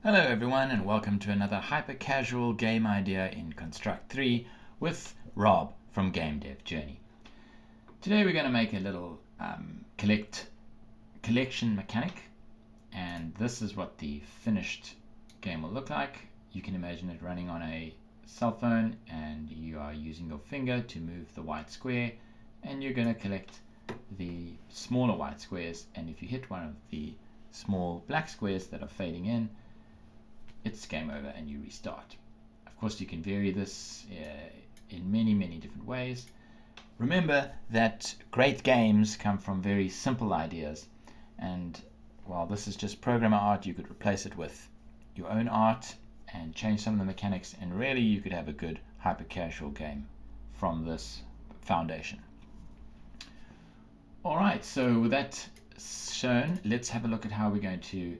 Hello everyone and welcome to another hyper-casual game idea in Construct 3 with Rob from Game Dev Journey. Today we're going to make a little collection mechanic, and this is what the finished game will look like. You can imagine it running on a cell phone and you are using your finger to move the white square, and you're going to collect the smaller white squares, and if you hit one of the small black squares that are fading in, it's game over and you restart. Of course, you can vary this in many different ways. Remember that great games come from very simple ideas, and while this is just programmer art, you could replace it with your own art and change some of the mechanics, and really you could have a good hyper-casual game from this foundation. Alright, so with that shown, let's have a look at how we're going to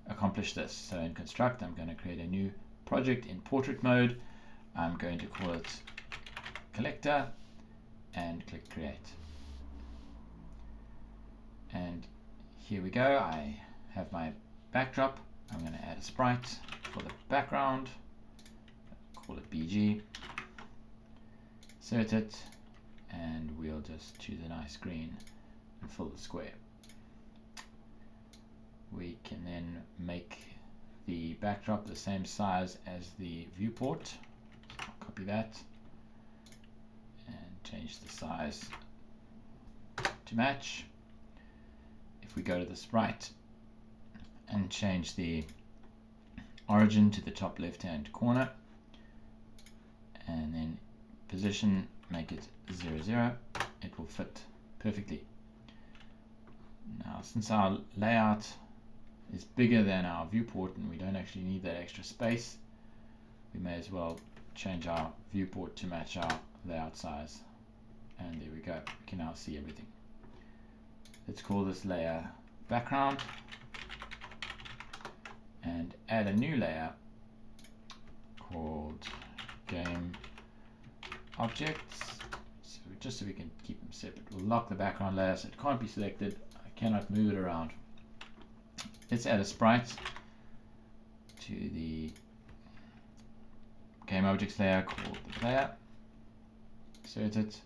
accomplish this. So in Construct, I'm going to create a new project in portrait mode. I'm going to call it collector and click create. And here we go. I have my backdrop. I'm going to add a sprite for the background, call it BG, insert it, and we'll just choose a nice green and fill the square. We can then make the backdrop the same size as the viewport. So I'll copy that and change the size to match. If we go to the sprite and change the origin to the top left hand corner and then position, make it 0, 0, it will fit perfectly. Now, since our layout is bigger than our viewport and we don't actually need that extra space, we may as well change our viewport to match our layout size, and there we go. We can now see everything. Let's call this layer background and add a new layer called game objects, so just so we can keep them separate. We'll lock the background layer so it can't be selected. I cannot move it around. Let's add a sprite to the game objects layer called the player, insert it,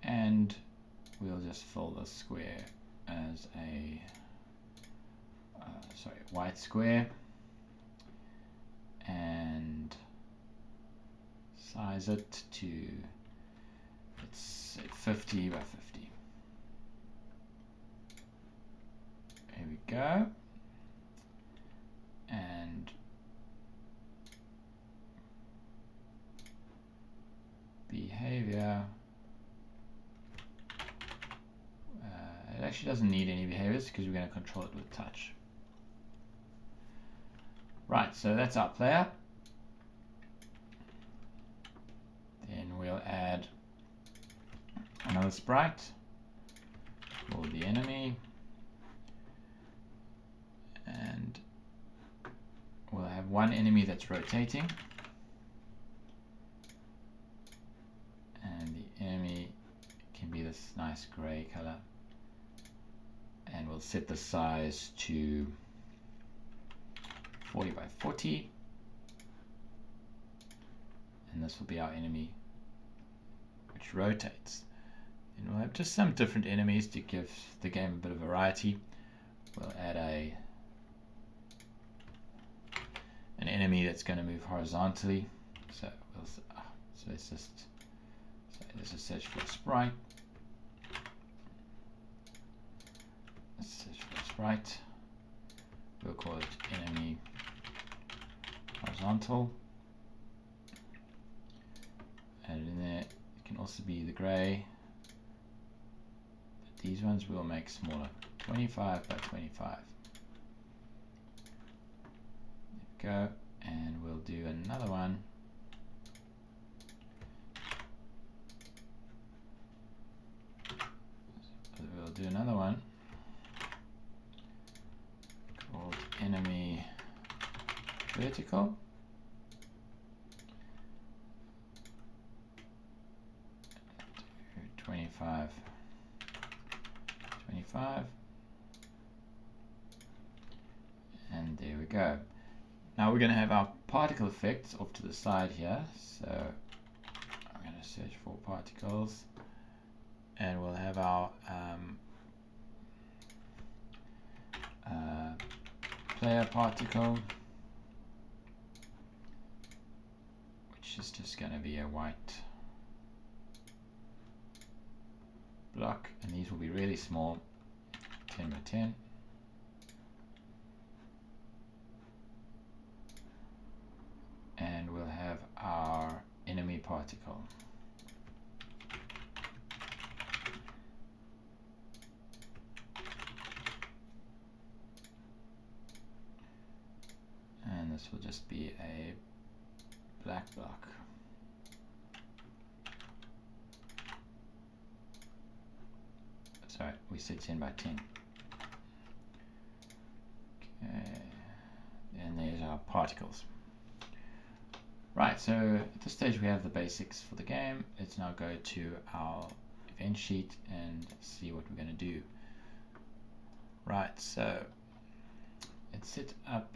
and we'll just fill the square as a white square and size it to, let's say, 50 by 50. Here we go, and behavior, it actually doesn't need any behaviors because we're going to control it with touch. Right, so that's our player. Then we'll add another sprite called the enemy, and we'll have one enemy that's rotating, and the enemy can be this nice gray color, and we'll set the size to 40 by 40, and this will be our enemy which rotates. And we'll have just some different enemies to give the game a bit of variety. We'll add an enemy that's going to move horizontally, so let's just search for a sprite. Let's search for a sprite. We'll call it enemy horizontal. Add it in there. It can also be the gray, but these ones we'll make smaller, 25 by 25. Go, and we'll do another one called enemy vertical, do 25 25, and there we go. Now we're going to have our particle effects off to the side here. So I'm going to search for particles, and we'll have our player particle, which is just going to be a white block, and these will be really small, 10 by 10. And we'll have our enemy particle. And this will just be a black block. Sorry, we said 10 by 10. Okay, and there's our particles. Right, so at this stage we have the basics for the game. Let's now go to our event sheet and see what we're going to do. Right, so let's set up.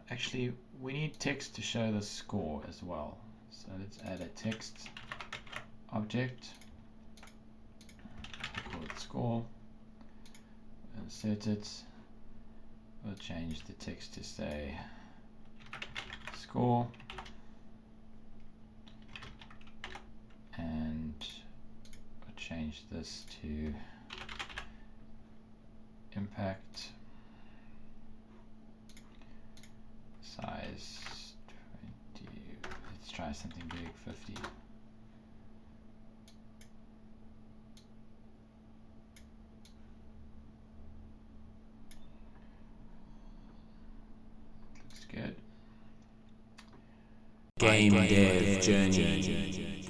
Actually, we need text to show the score as well. So let's add a text object. We'll call it score. We'll insert it. We'll change the text to say score, and we'll change this to impact, size 20, let's try something big, 50. Looks good. Game Dev Journey.